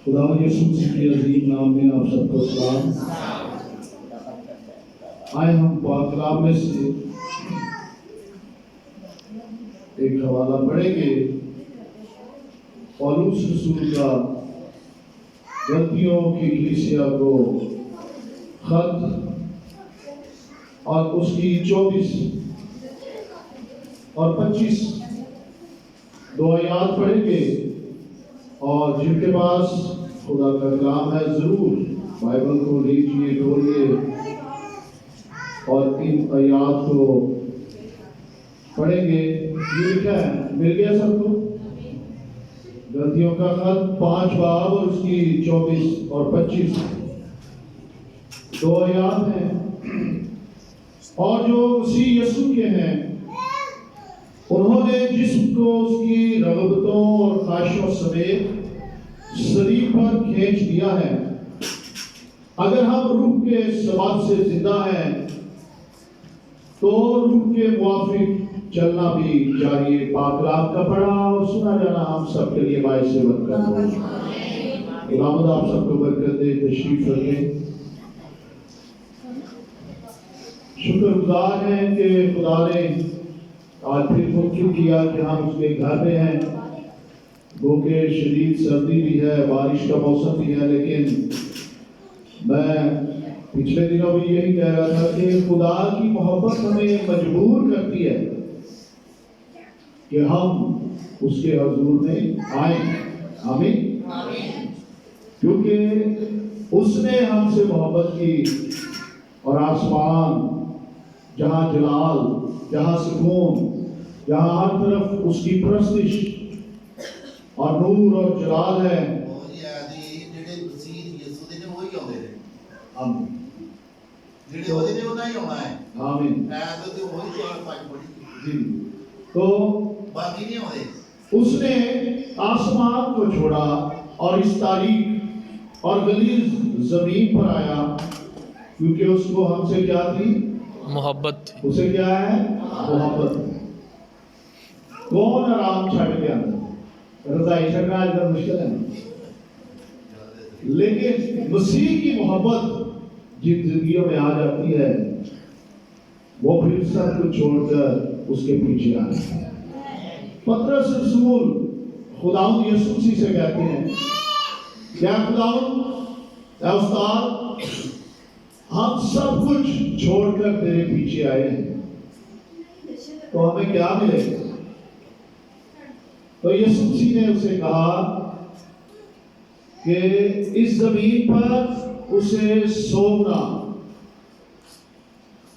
خدا یسوع مسیح کے عظیم نام میں آپ سب کو سلام۔ آئے ہم پاک کلام میں سے ایک حوالہ پڑھیں گے، پولس رسول کا غلطیوں کی کلیسیا کو خط اور اس کی 24 اور 25 دو آیات پڑھیں گے، اور جن کے پاس خدا کا کلام ہے ضرور بائبل کو لیجیے، کھولیے اور ان آیات کو پڑھیں گے۔ یہ لکھا ہے، مل گیا سب کو؟ غلطیوں کا خط 5 باب اور اس کی 24 اور 25 دو آیات ہیں۔ اور جو مسیح یسوع کے ہیں، انہوں نے جسم کو اس کی رغبتوں اور خواہشوں سمیت صلیب پر کھینچ دیا ہے۔ اگر ہم روح کے ثبات سے زندہ ہیں تو روح کے موافق چلنا بھی چاہیے۔ پاک کلام کا پڑھا اور سنا جانا ہم سب کے لیے باعث برکت ہو۔ خداوند آپ سب کو برکت دے، تشریف رکھیں۔ شکر گزار ہیں کہ خدا نے آج پھر ممکن کیا کہ ہم اس کے گھر میں ہیں، گو کہ شدید سردی بھی ہے، بارش کا موسم بھی ہے، لیکن میں پچھلے دنوں بھی یہی کہہ رہا تھا کہ خدا کی محبت ہمیں مجبور کرتی ہے کہ ہم اس کے حضور میں آئیں۔ آمین۔ کیونکہ اس نے ہم سے محبت کی، اور آسمان جہاں جلال، جہاں سکون، جہاں ہر طرف اس کی پرستش اور نور اور جلال ہے، آمین۔ تو اس نے آسمان کو چھوڑا اور اس تاریک اور غلیظ زمین پر آیا، کیونکہ اس کو ہم سے کیا تھی؟ محبت۔ اسے کیا ہے؟ محبت۔ کون آرام چھڑ گیا؟ رضائی چھڑنا آج کل مشکل ہے، لیکن مسیح کی محبت جن زندگیوں میں آ جاتی ہے، وہ پھر سب کچھ چھوڑ کر اس کے پیچھے آتے ہیں۔ پترس رسول خداوند یسوع مسیح سے کہتے ہیں، کیا خداوند، اے استاد، ہم سب کچھ چھوڑ کر تیرے پیچھے آئے ہیں، تو ہمیں کیا ملے گا؟ تو یسوع مسیح نے اسے کہا کہ اس زمین پر اسے سونا،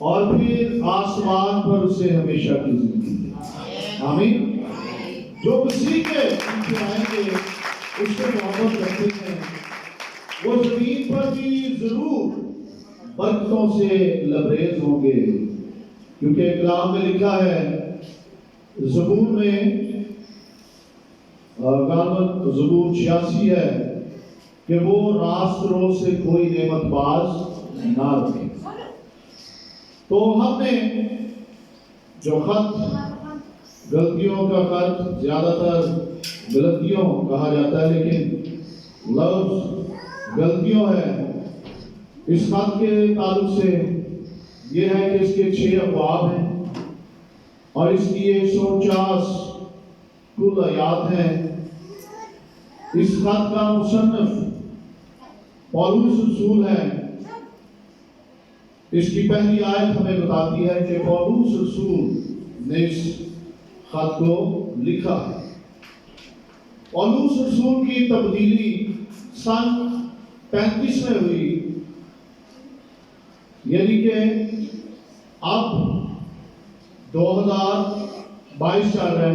اور پھر آسمان پر اسے ہمیشہ کی زندگی۔ آمین۔ جو مسیح کے پیچھے آئیں گے، اس سے محبت کرتے ہیں، وہ زمین پر بھی ضرور برکتوں سے لبریز ہوں گے، کیونکہ کلام میں لکھا ہے، زبور میں غالباً زبور 86 ہے کہ وہ راست رو سے کوئی نعمت باز نہ رکھے۔ تو ہم نے جو خط غلطیوں کا خط، زیادہ تر غلطیوں کہا جاتا ہے، لیکن لفظ غلطیوں ہے، اس خط کے تعلق سے یہ ہے کہ اس کے 6 ابواب ہیں اور اس کی 149 کل آیات ہیں۔ اس خط کا مصنف پولس رسول ہے۔ اس کی پہلی آیت ہمیں بتاتی ہے کہ پولس رسول نے اس خط کو لکھا ہے۔ پولس رسول کی تبدیلی سن 35 میں ہوئی، یعنی کہ اب 2022 چل رہا ہے،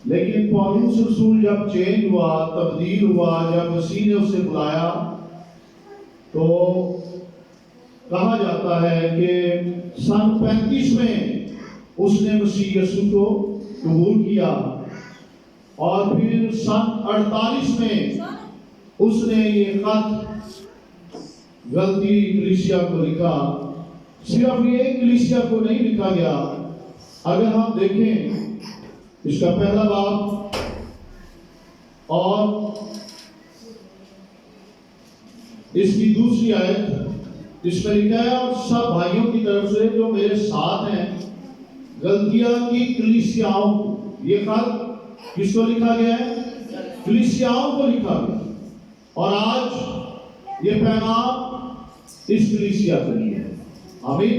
لیکن پولس رسول جب چینج ہوا، تبدیل ہوا، جب مسیح نے اسے بلایا، تو کہا جاتا ہے کہ سن 35 میں اس نے مسیح یسوع کو قبول کیا، اور پھر سن 48 میں اس نے یہ خط غلطی کلیسیا کو لکھا۔ صرف یہ کلیسیا کو نہیں لکھا گیا، اگر ہم دیکھیں اس کا پہلا باب اور اس کی دوسری آیت اس میں لکھا ہے اور سب بھائیوں کی طرف سے جو میرے ساتھ ہیں غلطیہ کی کلیسیاؤں کو. یہ خط کس کو لکھا گیا ہے؟ کلیسیاؤں کو لکھا گیا. اور آج یہ پیغام اس کلیسیا کے لیے ہے. آمین.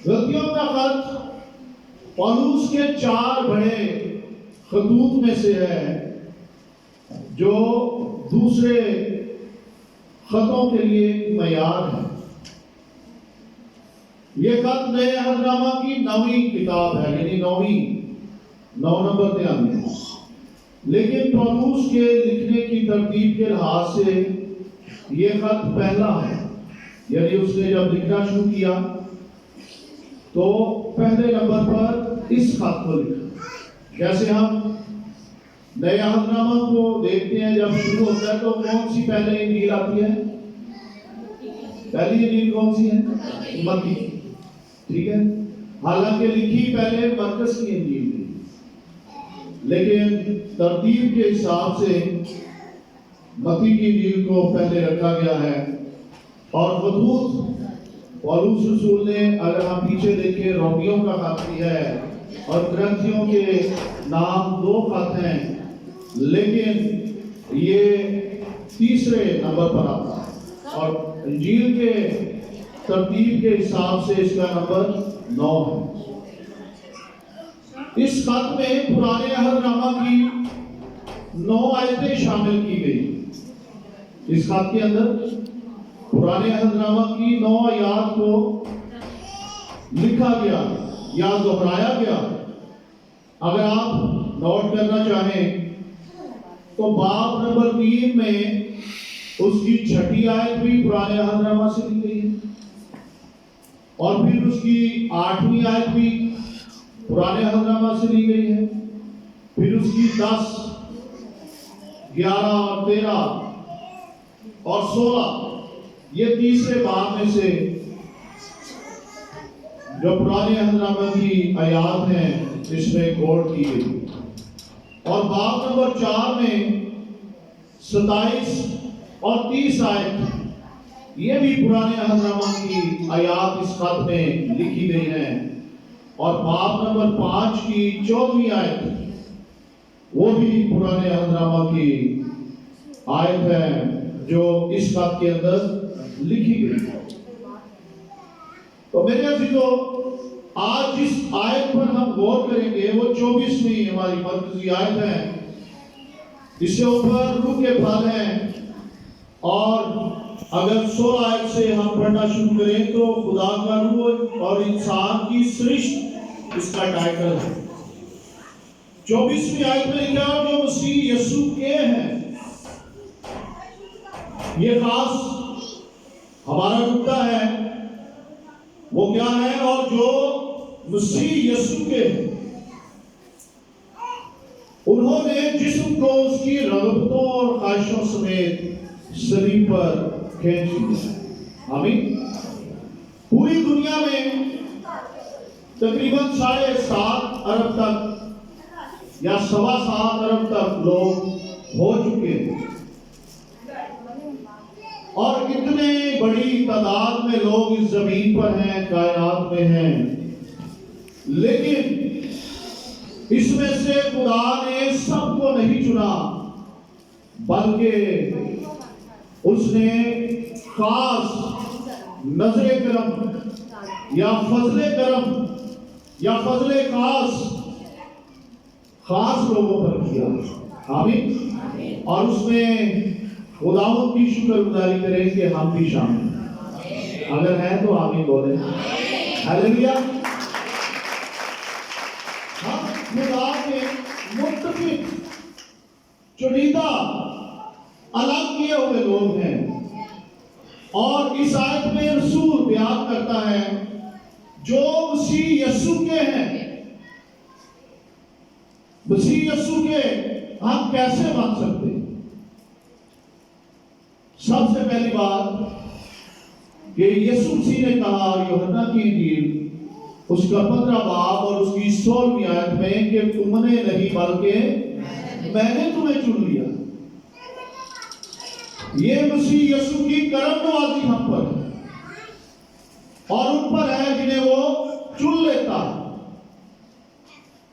غلطیوں کا خط پولس کے 4 بڑے خطوط میں سے ہے جو دوسرے خطوں کے لیے ایک معیار ہے. یہ خط نئے عہد نامہ کی 9ویں کتاب ہے، یعنی 9 نمبر پہ آنے. لیکن پولس کے لکھنے کی ترتیب کے لحاظ سے یہ خط پہلا ہے. یعنی اس نے جب لکھنا شروع کیا تو پہلے نمبر پر اس خط کو لکھا. جیسے ہم نئے عہد نامہ کو دیکھتے ہیں جب شروع ہوتا ہے تو کون سی پہلے انجیل آتی ہے؟ پہلی انجیل کون سی ہے؟ متی. ٹھیک ہے. حالانکہ لکھی پہلے مرکز کی انجیل تھی، لیکن ترتیب کے حساب سے متی کی انجیل کو پہلے رکھا گیا ہے. اور خطوط پولس رسول نے اگر ہم پیچھے دیکھیں رومیوں کا خط بھی ہے اور کرنتھیوں کے نام 2 خط ہیں، لیکن یہ تیسرے نمبر پر آتا ہے اور انجیل کے ترتیب کے حساب سے اس کا نمبر 9 ہے. اس خط میں پرانے عہد نامہ کی 9 آیتیں شامل کی گئی. اس خط کے اندر پرانے عہد نامہ کی 9 آیات کو لکھا گیا یا دہرایا گیا. اگر آپ نوٹ کرنا چاہیں تو باب نمبر 3 میں اس کی 6ٹھی آیت بھی پرانے عہد نامہ سے لی گئی ہے اور پھر اس کی 8ویں آیت بھی پرانے عہد نامہ سے لی گئی ہے. پھر اس کی 10، 11 اور 13 اور 16 یہ تیسرے باب میں سے جو پرانے عہد نامہ کی آیات ہیں اس میں غور کی گئی. اور باب نمبر 4 میں 27 اور 30 آیت یہ بھی پرانے عہد نامہ کی آیات اس خط میں لکھی گئی ہیں. اور باب نمبر 5 کی 14ویں آیت وہ بھی پرانے عہد نامہ کی آیت ہے جو اس خط کے اندر لکھی گئی. تو میرے عزیزو، آج جس آیت پر ہم غور کریں گے وہ 24ویں ہماری مرکزی آیت ہے. اس کے اوپر روح کے پھل ہیں اور اگر 16 آیت سے ہم پڑھنا شروع کریں تو خدا کا روح اور انسان کی سرشت اس کا ٹائٹل ہے. 24ویں آیت میں لکھا ہے جو مسیح یسوع کے ہیں. یہ خاص ہمارا نقطہ ہے وہ کیا ہے؟ اور جو مسیح یسوع کے ہیں انہوں نے جسم کو اس کی رغبتوں اور خواہشوں سمیت صلیب پر کھینچ لیا. آمین. پوری دنیا میں تقریباً 7.5 ارب تک یا 7.25 ارب تک لوگ ہو چکے ہیں اور اتنے بڑی تعداد میں لوگ اس زمین پر ہیں، کائنات میں ہیں. لیکن اس میں سے خدا نے سب کو نہیں چنا بلکہ اس نے خاص نظر کرم یا فضل کرم یا فضل خاص لوگوں پر کیا. آمین. اور اس میں خداوند کی شکر گزاری کریں کہ ہم بھی شامل ہیں. اگر ہیں تو آمین بولیں. ہلیلویا. ہم خدا کے متفق چنیدہ الگ کیے ہوئے لوگ ہیں. اور اس آیت میں رسول بیان کرتا ہے جو مسیح یسوع کے ہیں. مسیح یسوع کے ہم کیسے بن سکتے ہیں؟ سب سے پہلی بات کہ یسوع مسیح نے کہا یوحنا کی انجیل اس کا 15 باب اور اس کی 16ویں آیت میں کہ تم نے نہیں بلکہ میں نے تمہیں چن لیا. یہ مسیح یسوع کی کرم نوازی ہم پر ہے اور ان پر ہے جنہیں وہ چن لیتا ہے،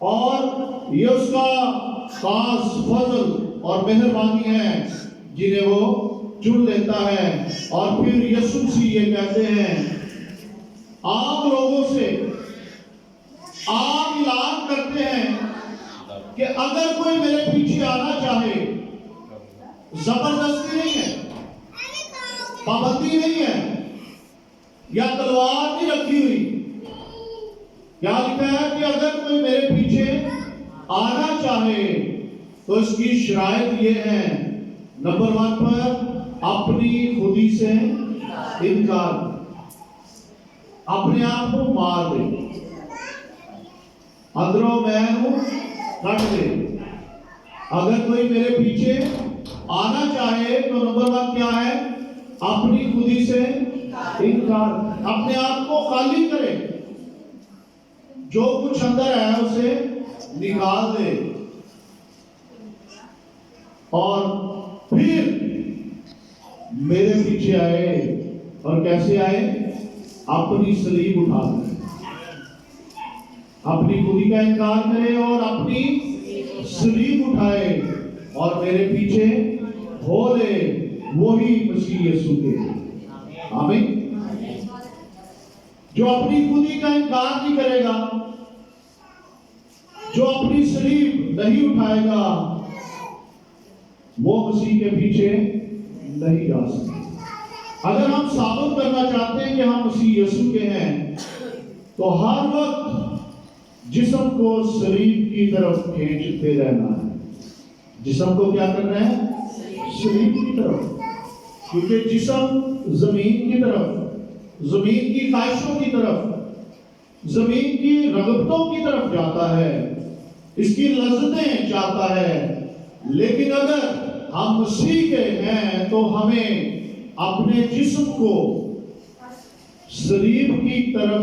اور یہ اس کا خاص فضل اور مہربانی ہے جنہیں وہ چن لیتا ہے۔ اور پھر یسوع مسیح یہ کہتے ہیں عام لوگوں سے، عام اعلان کرتے ہیں کہ اگر کوئی میرے پیچھے آنا چاہے، زبردستی نہیں ہے، پابندی نہیں ہے، یا تلوار نہیں رکھی ہوئی۔ کیا لکھا ہے کہ اگر کوئی میرے پیچھے آنا چاہے تو اس کی شرائط یہ ہے، نمبر 1 پر اپنی خودی سے انکار، اپنے آپ کو مار دے، اندروں میں کٹ دے۔ اگر کوئی میرے پیچھے آنا چاہے تو نمبر 1 کیا ہے؟ اپنی خودی سے انکار، اپنے آپ کو خالی کرے، جو کچھ اندر ہے اسے نکال دے، اور پھر میرے پیچھے آئے۔ اور کیسے آئے؟ اپنی صلیب اٹھا کر، اپنی خودی کا انکار کرے اور اپنی صلیب اٹھائے اور میرے پیچھے ہو لے، وہی مسیح یسوع کے۔ آمین۔ جو اپنی خودی کا انکار نہیں کرے گا، جو اپنی صلیب نہیں اٹھائے گا، وہ مسیح کے پیچھے نہیں جا سکتے۔ اگر ہم ثابت کرنا چاہتے ہیں کہ ہم مسیح یسوع کے ہیں تو ہر وقت جسم کو صلیب کی طرف کھینچتے رہنا ہے۔ جسم کو کیا کرنا ہے؟ صلیب کی طرف، کیونکہ جسم زمین کی طرف، زمین کی خواہشوں کی طرف، زمین کی رغبتوں کی طرف جاتا ہے، اس کی لذتیں چاہتا ہے۔ لیکن اگر ہم مسیح کے ہیں تو ہمیں اپنے جسم کو صلیب کی طرف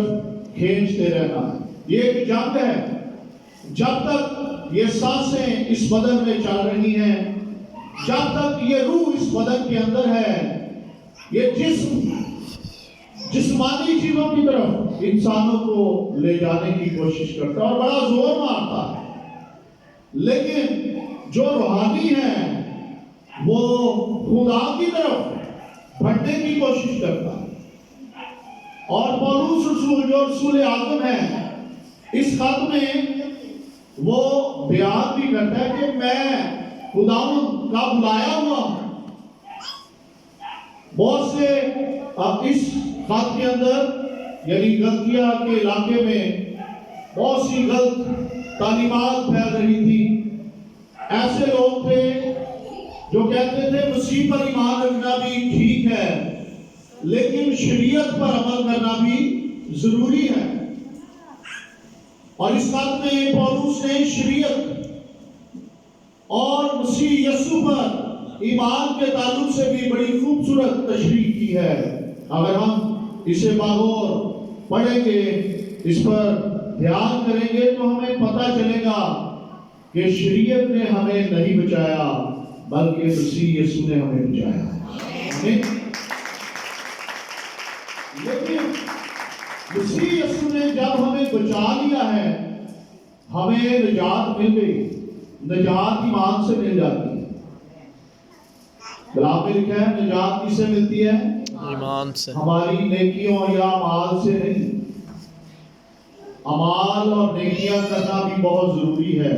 کھینچتے رہنا ہے۔ یہ ایک جنگ ہے، جب تک یہ سانسیں اس بدن میں چل رہی ہیں، جب تک یہ روح اس بدن کے اندر ہے، یہ جسم جسمانی چیزوں کی طرف انسانوں کو لے جانے کی کوشش کرتا ہے اور بڑا زور مارتا ہے۔ لیکن جو روحانی ہے وہ خدا کی طرف بڑھنے کی کوشش کرتا ہے۔ اور پولس رسول جو رسول اعظم ہے، اس خط میں وہ بیان بھی کرتا ہے کہ میں خداوند کا بلایا ہوا ہوں۔ بہت سے اس خط کے اندر یعنی غلطیہ کے علاقے میں بہت سی غلط تعلیمات پھیل رہی تھی۔ ایسے لوگ تھے جو کہتے تھے مسیح پر ایمان رکھنا بھی ٹھیک ہے، لیکن شریعت پر عمل کرنا بھی ضروری ہے۔ اور اس خط میں پولس نے شریعت اور مسیح یسوع پر ایمان کے تعلق سے بھی بڑی خوبصورت تشریح کی ہے۔ اگر ہم اسے باغور پڑھیں گے، اس پر دھیان کریں گے تو ہمیں پتہ چلے گا کہ شریعت نے ہمیں نہیں بچایا بلکہ مسیح یسوع نے ہمیں بچایا۔ لیکن مسیح یسوع نے جب ہمیں بچا لیا ہے، ہمیں نجات مل گئی۔ نجات ایمان سے مل جاتی ہے۔ کلام میں لکھا ہے نجات کس سے ملتی ہے؟ ایمان سے، ہماری نیکیوں یا اعمال سے نہیں۔ اعمال اور نیکیاں کرنا بھی بہت ضروری ہے۔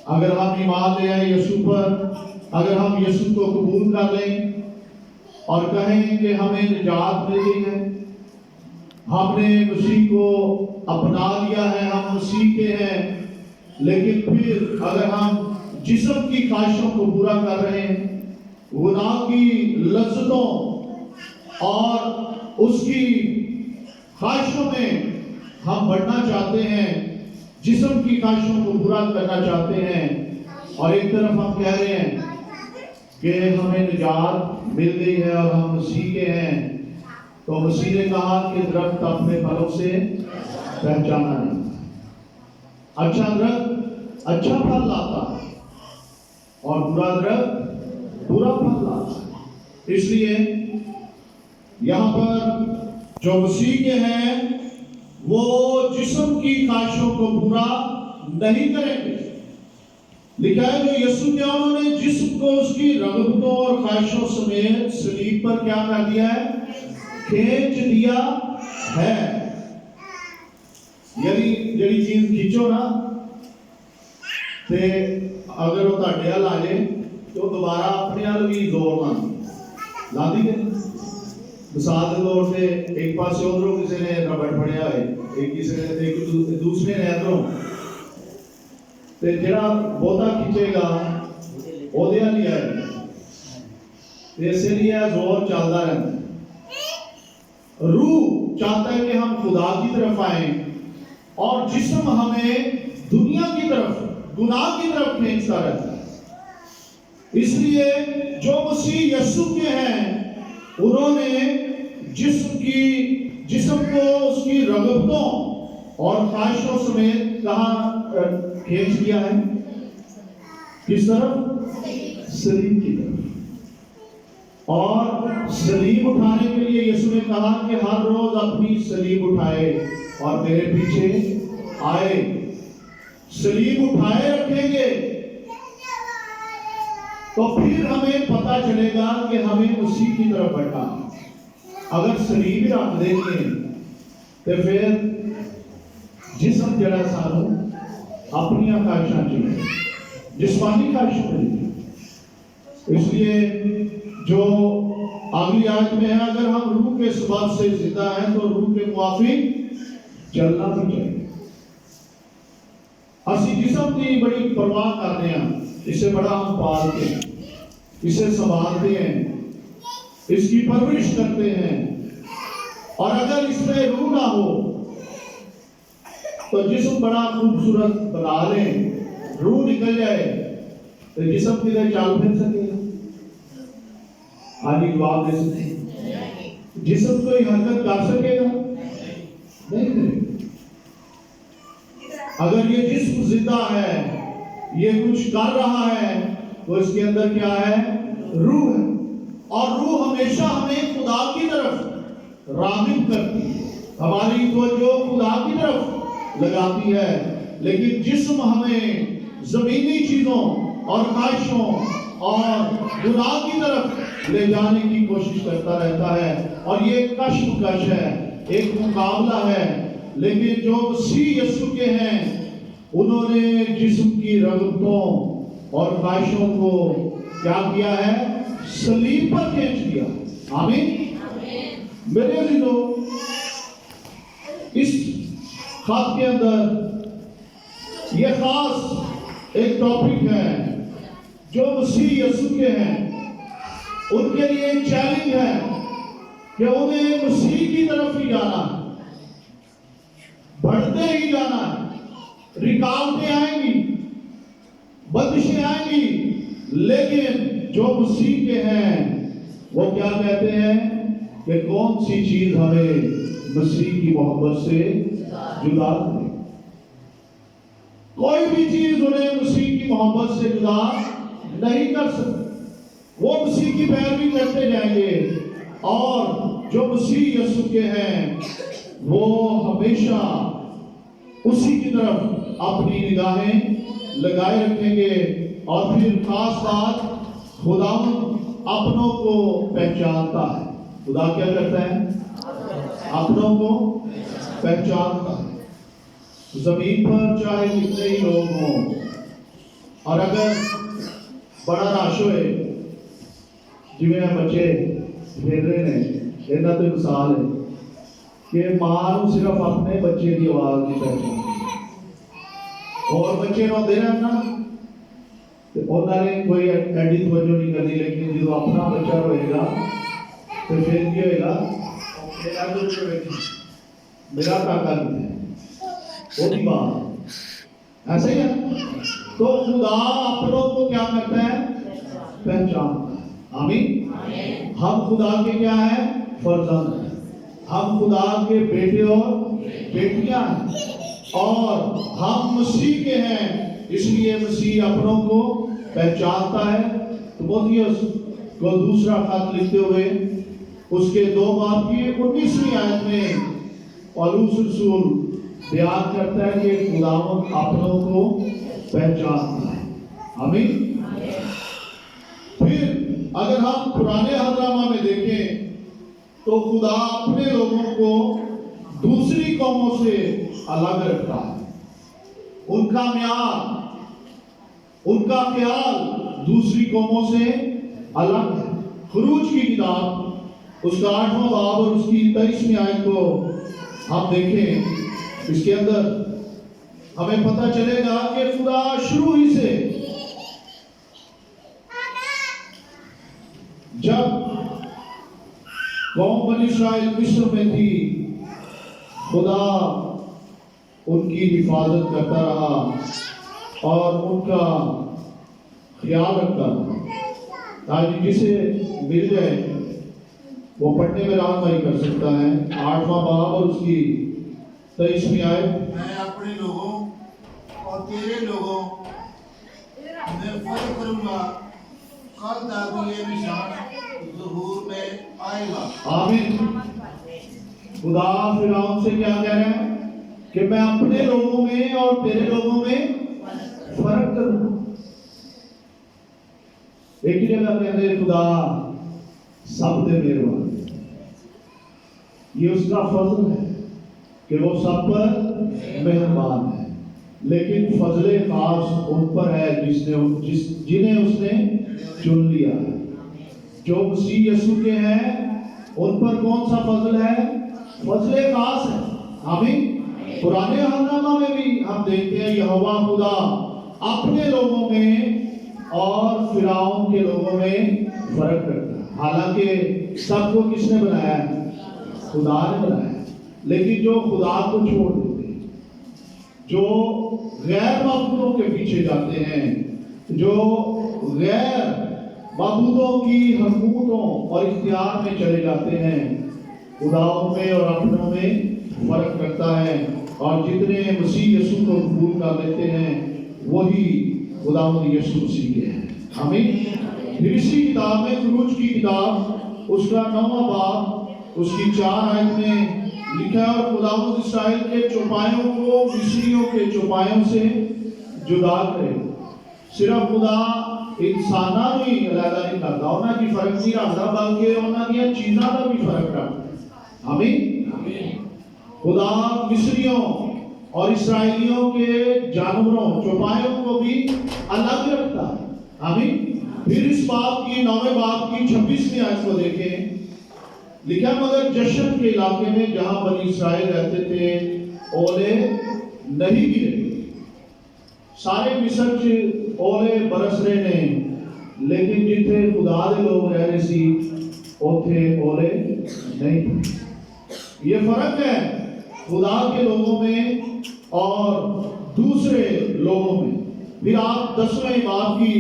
اگر ہم ایمان لے آئیں یسوع پر، اگر ہم یسوع کو قبول کر لیں اور کہیں کہ ہمیں نجات مل گئی ہے، ہم نے مسیح کو اپنا لیا ہے، ہم مسیح کے ہیں، لیکن پھر اگر ہم جسم کی خواہشوں کو پورا کر رہے ہیں، گناہ کی لذتوں اور اس کی خواہشوں میں ہم بڑھنا چاہتے ہیں، جسم کی خواہشوں کو پورا کرنا چاہتے ہیں، اور ایک طرف ہم کہہ رہے ہیں کہ ہمیں نجات مل گئی ہے اور ہم مسیح کے ہیں، تو مسیح نے کہا کہ درخت اپنے پھلوں سے پہچانا نہیں۔ اچھا درخت اچھا پھل لاتا اور برا درخت برا پھل لاتا ہے۔ اس لیے یہاں پر جو مسیح کے ہیں وہ جسم کی خواہشوں کو پورا نہیں کریں گے۔ لکھا ہے جو یسوع کے انہوں نے جسم کو اس کی رغبتوں اور خواہشوں سمیت صلیب پر کیا کر دیا ہے؟ کھینچ دیا ہے۔ یعنی جڑی چیز کھینچو نا تے اگر وہ تہاڈے ال آ جائے تو دوبارہ اپنے ال بھی زور لاندی ہے۔ مثال کے طور پہ ایک پاسے ادھروں کسی نے ربڑ پھڑیا ہے، ایک دوسرے نے ادھروں، تے جڑا بہتا کھینچے گا وہ دے لیا ہے، اسی لیے زور چلتا رہتا ہے۔ روح چاہتا ہے کہ ہم خدا کی طرف آئیں اور جسم ہمیں دنیا کی طرف، گناہ کی طرف کھینچتا رہتا ہے۔ اس لیے جو مسیح یسوع کے ہیں انہوں نے جسم کو اس کی رغبتوں اور خواہشوں سمیت کہاں کھینچ لیا ہے؟ کس طرف؟ صلیب کی طرف۔ اور صلیب اٹھانے کے لیے یسوع نے کہا کہ ہر روز اپنی صلیب اٹھائے اور میرے پیچھے آئے۔ صلیب اٹھائے رکھیں گے تو پھر ہمیں پتا چلے گا کہ ہمیں مسیح کی طرف بڑھنا۔ اگر صلیب رکھ دیں گے تو پھر جسم جڑا سانو اپنی خواہشاں چاہیے، جسمانی خواہشاں چاہیے۔ اس لیے جو اگلی آیت میں ہے اگر ہم روح کے سبب سے زندہ ہیں تو روح کے موافق چلنا بھی چاہیے۔ اسی جسم کی بڑی پرواہ کرتے ہیں، اسے بڑا ہم پالتے ہیں، اسے سنبھالتے ہیں، اس کی پرورش کرتے ہیں، اور اگر اس میں روح نہ ہو تو جسم بڑا خوبصورت بنا لیں، روح نکل جائے تو جسم کدھر چال پھر سکے گا؟ آگے جواب دے سکتے ہیں؟ جسم کوئی حرکت کر سکے گا؟ نہیں کرے گا۔ اگر یہ جسم زندہ ہے، یہ کچھ کر رہا ہے، تو اس کے اندر کیا ہے؟ روح ہے، اور روح ہمیشہ ہمیں خدا کی طرف راغب کرتی ہے، ہماری توجہ خدا کی طرف لگاتی ہے، لیکن جسم ہمیں زمینی چیزوں اور خواہشوں اور گناہ کی طرف لے جانے کی کوشش کرتا رہتا ہے، اور یہ کشمکش ہے، ایک مقابلہ ہے۔ لیکن جو مسیح یسوع کے ہیں انہوں نے جسم کی رغبتوں اور خواہشوں کو کیا کیا ہے؟ صلیب پر کھینچ دیا۔ آمین۔ میرے عزیزو، اس خط کے اندر یہ خاص ایک ٹاپک ہے جو مسیح یسوع کے ہیں ان کے لیے ایک چیلنج ہے کہ انہیں مسیح کی طرف ہی جانا ہے، بڑھتے ہی جانا ہے۔ رکاوٹیں آئیں گی، بندشیں آئیں گی، لیکن جو مسیح کے ہیں وہ کیا کہتے ہیں کہ کون سی چیز ہمیں مسیح کی محبت سے جدا کرے؟ کوئی بھی چیز انہیں مسیح کی محبت سے جدا نہیں کر سکتی۔ وہ مسیح کی پیروی کرتے جائیں گے، اور جو مسیح یسوع کے ہیں وہ ہمیشہ اسی کی طرف اپنی نگاہیں لگائے رکھیں گے۔ اور پھر خاص بات، خدا اپنوں کو پہچانتا ہے۔ خدا کیا کرتا ہے؟ اپنوں کو پہچانتا ہے۔ زمین پر چاہے کتنے ہی لوگ ہوں، اور اگر بڑا رش ہوئے، جویں بچے کھیل رہے ہیں، اینا تو مثال ہے کہ ماں صرف اپنے بچے کی آواز نہیں پہچانتی، اور بچے روندے رہن نا تے انہاں نے کوئی ایڈی توجہ نہیں کرنی، لیکن جب اپنا بچہ روئے گا تو پھر کیا ہوئے گا؟ میرا کاکا نہیں ہے، وہ بھی بات ایسے ہی ہے۔ تو خدا اپنوں کو کیا کرتا ہے؟ پہچانتا ہے۔ آمین۔ ہم خدا کے کیا ہیں؟ فرزند ہیں، ہم خدا کے بیٹے اور بیٹیاں ہیں، اور ہم مسیح کے ہیں، اس لیے مسیح اپنوں کو پہچانتا ہے۔ تیموتھیوس کو دوسرا خط لکھتے ہوئے اس کے 2 باب کی 19ویں آیت میں پالوس رسول بیان کرتا ہے کہ خداوند اپنوں کو پہچانتا ہے. آمین. پھر اگر ہم پرانے عہد نامہ میں دیکھیں تو خدا اپنے لوگوں کو دوسری قوموں سے الگ رکھتا ہے. ان کا معیار، ان کا خیال دوسری قوموں سے الگ ہے. خروج کی کتاب اس کا 8واں باب اور اس کی 23ویں آیت کو ہم دیکھیں، اس کے اندر ہمیں پتہ چلے گا کہ خدا شروع ہی سے جب قوم بنی اسرائیل مصر میں تھی خدا ان کی حفاظت کرتا رہا اور ان کا خیال رکھتا رہا تاکہ جسے مل جائے وہ پڑھنے میں رہنمائی کر سکتا ہے. 8واں باب اور اس کی 23ویں آیت. میں اپنے لوگوں اور تیرے لوگوں میں فرق کروں گا کل تک یہ نشان ظہور میں آئے گا. آمین. خدا فرعون سے کیا کہہ رہے ہیں کہ میں اپنے لوگوں میں اور تیرے لوگوں میں فرق کروں. ایک جگہ کہتے ہیں خدا سب سے مہربان. یہ اس کا فضل ہے کہ وہ سب پر مہربان ہے، لیکن فضل خاص ان پر ہے جنہیں اس نے چن لیا ہے. جو مسیح یسوع کے ہیں ان پر کون سا فضل ہے؟ فضل خاص ہے. آمین. پرانے عہد نامہ میں بھی ہم دیکھتے ہیں یہوہ خدا اپنے لوگوں میں اور فرعون کے لوگوں میں فرق کرتا ہے. حالانکہ سب کو کس نے بنایا ہے؟ خدا نے بنایا ہے. لیکن جو خدا کو چھوڑ دیتے ہیں، جو غیر معبودوں کے پیچھے جاتے ہیں، جو غیر معبودوں کی حکومتوں اور اختیار میں چلے جاتے ہیں، خداؤں میں اور اپنوں میں فرق کرتا ہے. اور جتنے مسیح یسوع کو قبول کر لیتے ہیں وہی خداوند یسوع مسیح کے ہیں. آمین. پھر اسی کتاب میں خروج کی کتاب اس کا 9واں باب اس کی 4 آیت میں لکھا ہے اور خداوند اسرائیل کے چوپایوں کو مصریوں کے چوپایوں سے جدا کرے. صرف خدا انساناں بھی علیحدہ نہیں کرتا، انہاں کی فرق نہیں رکھتا بلکہ انہاں کی چیزاں کا بھی فرق رکھتا. آمین. خدا مصریوں اور اسرائیلیوں کے جانوروں چوپایوں کو بھی الگ رکھتا ہے. آمین. پھر اس باب کی 9ویں باب کی 26ویں آیت کو دیکھیں. لکھا مگر جشن کے علاقے میں جہاں بنی اسرائیل رہتے تھے اولے نہیں گرے. سارے مصر سے اولے برس رہے نے لیکن جتھے خدا دے لوگ رہ رہے سی اوتھے اولے نہیں. یہ فرق ہے خدا کے لوگوں میں اور دوسرے لوگوں میں. پھر آپ 10ویں باب کی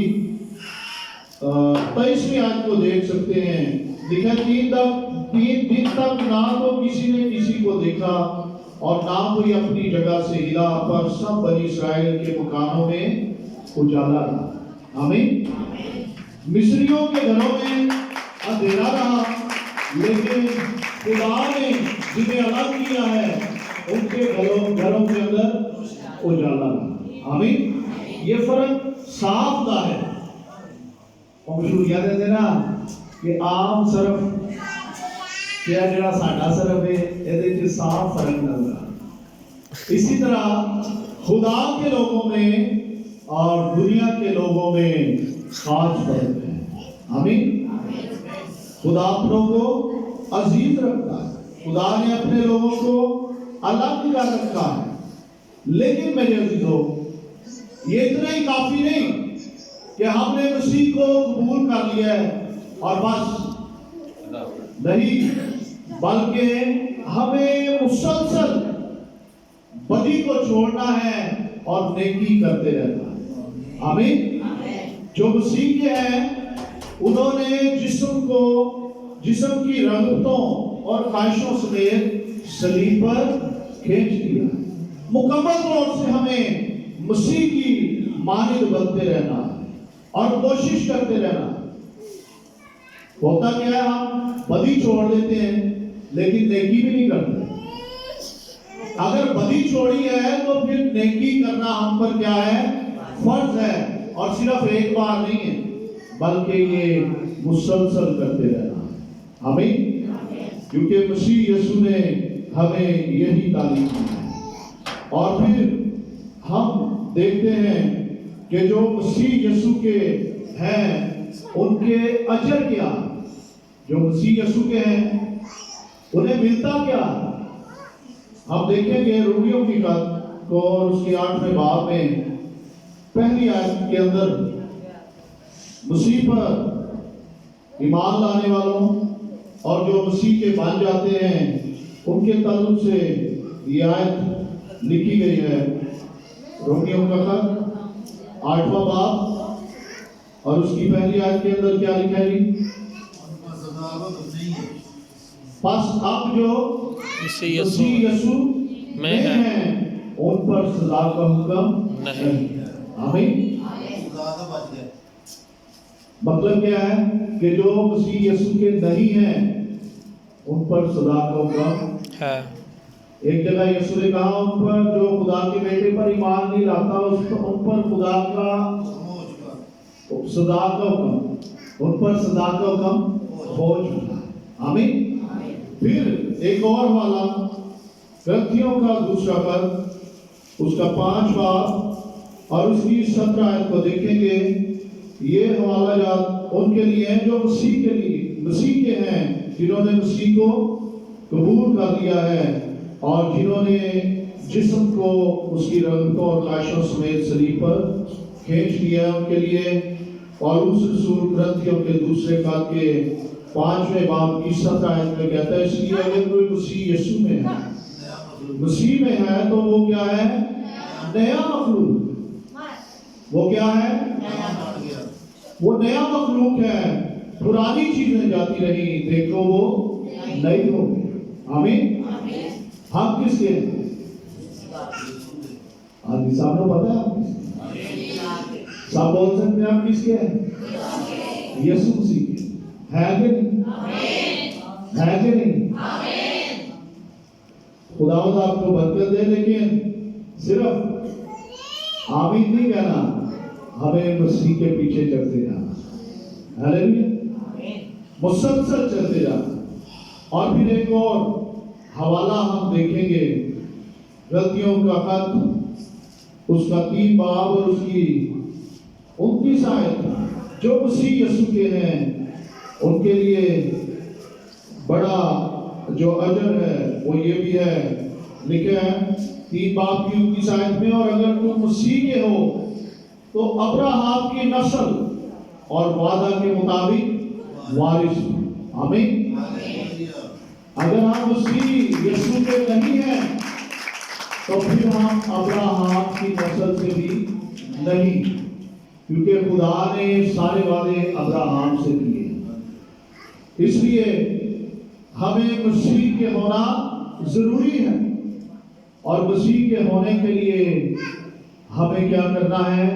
23ویں آیت کو دیکھ سکتے ہیں. لکھا 3 دن تک نہ تو کسی نے کسی کو دیکھا اور نہ کوئی اپنی جگہ سے ہلا، پر سب بنی اسرائیل کے مکانوں میں اجالا رہا. آمین. مصریوں کے گھروں میں اندھیرا رہا لیکن خدا نے جنہیں الگ کیا ہے ان کے گھروں کے اندر اجالا رہا. آمین. یہ فرق صاف دا ہے. اور مشہور یاد ہے نا کہ عام صرف کیا جڑا ساڈا صرف ہے ایدے وچ صاف فرق نظر آ. اسی طرح خدا کے لوگوں میں اور دنیا کے لوگوں میں خاص فرق ہے. آمین. خدا اپنوں کو عزیز رکھتا ہے. خدا نے اپنے لوگوں کو الگ کر رکھا ہے. لیکن میرے عزیزوں یہ اتنا ہی کافی نہیں کہ ہم نے مسیح کو قبول کر لیا ہے اور بس نہیں، بلکہ ہمیں مسلسل بدی کو چھوڑنا ہے اور نیکی کرتے رہنا ہے. آمین. جو مسیح کے ہیں انہوں نے جسم کی رغبتوں اور خواہشوں سمیت صلیب پر کھینچ دیا. مکمل طور سے ہمیں مسیح کی مانند بنتے رہنا اور کوشش کرتے رہنا. ہوتا کیا ہے ہم بدی چھوڑ دیتے ہیں لیکن نیکی بھی نہیں کرتے. اگر بدی چھوڑی ہے تو پھر نیکی کرنا ہم پر کیا ہے؟ فرض ہے. اور صرف ایک بار نہیں ہے بلکہ یہ مسلسل کرتے رہنا. آمین. کیونکہ مسیح یسوع نے ہمیں یہی تعلیم دی ہے. اور پھر ہم دیکھتے ہیں کہ جو مسیح یسوع کے ہیں ان کے اجر کیا، جو مسیح یسوع کے ہیں انہیں ملتا کیا. ہم دیکھیں گے رومیوں کی خط کو اور اس کے 8ویں باب میں پہلی آیت کے اندر مسیح پر ایمان لانے والوں اور جو مسیح کے بن جاتے ہیں ان کے تعلق سے یہ آیت لکھی گئی ہے. رومیوں کا خط 8واں باب اور اس کی پہلی آیت کے اندر کیا لکھا ہے جی؟ پس اب جو مسیح یسوع میں ہیں ان پر سزا کا حکم نہیں. آمین. مطلب کیا ہے کہ جو مسیح یسوع کے نہیں ہیں ان پر سزا کا حکم ہے. ایک جگہ یسوع نے کہا ان پر جو خدا کے بیٹے پر ایمان نہیں لاتا ان پر خدا کا سزا کا حکم، ان پر سزا کا حکم ہو چکا. آمین. پھر ایک اور حوالہ گلتیوں کا 2 خط اس کا 5 باب اور اس کی 17 آیت کو دیکھیں گے. یہ حوالہ جات ان کے لیے ہیں جو مسیح کے ہیں، جنہوں نے مسیح کو قبول کر لیا ہے اور جنہوں نے جسم کو اس کی رنگتوں اور خواہشوں سمیت صلیب پر کھینچ لیا ہے. ان کے لیے پالوس رسول گلتیوں کے 2 خط کے 5ویں باب کی 17 آیت میں کہتا ہے اس لیے اگر کوئی مسیح یسوع میں ہے، مسیح میں ہے تو وہ کیا ہے؟ نیا مخلوق. وہ کیا ہے؟ وہ نیا مخلوق ہے. پرانی چیزیں جاتی رہی، دیکھو وہ نئی ہو گئی. آمین. ہم کس کے ہیں؟ آدمی صاحب نے پتا ہے سب بول سکتے ہیں ہم کس کے ہیں؟ یسوع مسیح کے. ہے کہ نہیں؟ ہے کہ نہیں؟ خداوند آپ کو برکت دے. لیکن صرف آمین نہیں کہنا، ہمیں مسیح کے پیچھے چلتے جانا. ہاللیلویا. مسلسل چلتے جانا. اور پھر ایک اور حوالہ ہم دیکھیں گے غلطیوں کا خط اس کا 3 باب اور اس کی 29 آیت. جو مسیح یسوع کے ہیں ان کے لیے بڑا جو اجر ہے وہ یہ بھی ہے، لکھا ہے 3 باب کی 29 آیت میں، اور اگر تم مسیح کے ہو تو ابراہیم کی نسل اور وعدہ کے مطابق وارث. آمین. اگر ہم مسیح یسوع کے نہیں ہیں تو پھر ہم ابراہیم کی نسل سے بھی نہیں، کیونکہ خدا نے سارے وعدے ابراہیم سے کیے. اس لیے ہمیں مسیح کے ہونا ضروری ہے. اور مسیح کے ہونے کے لیے ہمیں کیا کرنا ہے؟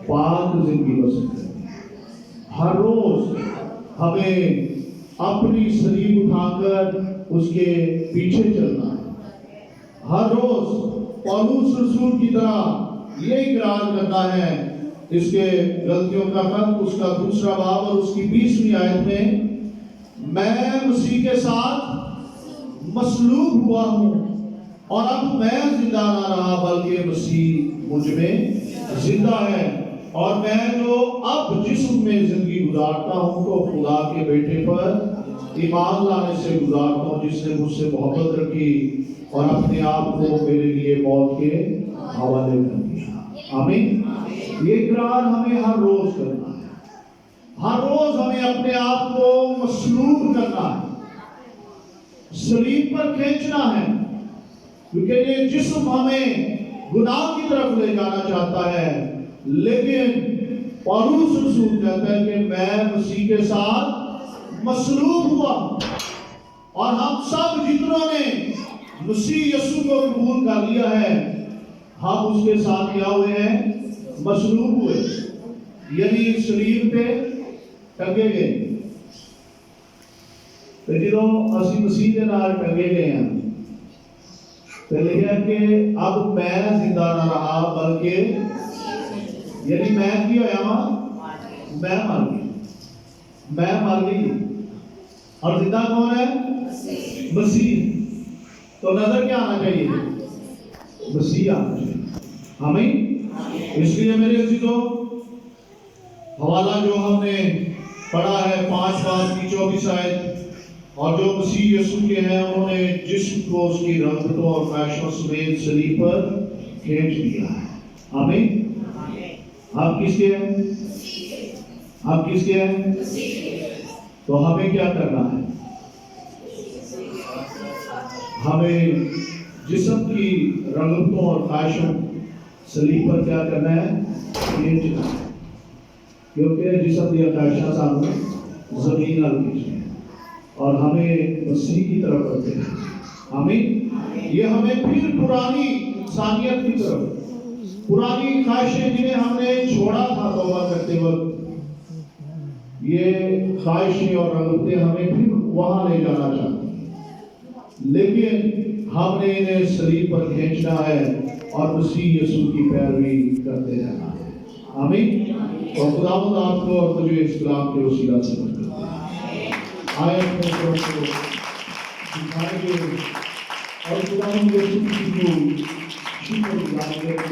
پاک زندگی بسر کرنی ہے. ہر روز ہمیں اپنی صلیب اٹھا کر اس کے پیچھے چلنا ہے. ہر روز پالوس رسول کی طرح یہ اقرار کرنا ہے. اس کے غلطیوں کا خط اس کا 2 باب اور اس کی 20ویں آیت میں مسیح کے ساتھ مصلوب ہوا ہوں اور اب میں زندہ نہ رہا بلکہ مسیح مجھ میں زندہ ہے. اور میں جو اب جسم میں زندگی گزارتا ہوں تو خدا کے بیٹے پر ایمان لانے سے گزارتا ہوں جس نے مجھ سے محبت رکھی اور اپنے آپ کو میرے لیے موت کے حوالے کر دیا. آمین. یہ اقرار ہمیں ہر روز کرنا ہے. ہر روز ہمیں اپنے آپ کو مصلوب کرنا ہے، صلیب پر کھینچنا ہے، کیونکہ یہ جسم ہمیں گناہ کی طرف لے جانا چاہتا ہے. لیکن پالوس رسول کہتا ہے کہ میں مسیح کے ساتھ مصلوب ہوا. اور ہم سب جتنوں نے مسیح یسوع کو قبول کر لیا ہے ہم اس کے ساتھ کیا ہوئے ہیں؟ مصلوب ہوئے، یعنی صلیب پہ ٹنگے گئے. تو جدوں اسی مسیح دے نال ٹنگے گئے ہیں تو لکھا کہ اب میں زندہ نہ رہا بلکہ یعنی میں کی ہویا ہاں میں مر گئی اور زندہ کون ہے مسیح تو نظر کیا آنا چاہیے مسیح آنا چاہیے ہمیں اس لیے میرے عزیزوں حوالہ جو ہم نے پڑھا ہے 5 باب کی 24 آیت اور جو مسیح یسوع کے ہیں انہوں نے جسم کو اس کی رغبتوں اور خواہشوں سمیت صلیب پر کھینچ دیا ہے آمین آپ کس کے ہیں آپ کس کے ہیں تو ہمیں کیا کرنا ہے ہمیں جسم کی رغبتوں اور خواہشوں صلیب پر کیا کرنا ہے کھینچنا ہے کیونکہ جسم کی خواہشاں سامنے زمین نال کھینچنا ہے اور ہمیں مسیح کی طرف بڑھتے ہیں آمین یہ ہمیں پھر پرانی انسانیت کی طرف پرانی خواہشیں جنہیں ہم نے چھوڑا تھا توبہ کرتے وقت یہ خواہشیں اور رغبتیں ہمیں پھر وہاں لے جانا چاہتی ہیں لیکن ہم نے انہیں صلیب پر کھینچنا ہے اور مسیح یسوع کی پیروی کرتے رہنا ہے آمین اور خداوند آپ کو اور مجھے اس کلام کے وسیلہ سے برکت دے آیت میں کو سکھائیں گے اور خداوند یسوع کی شکر گزار کریں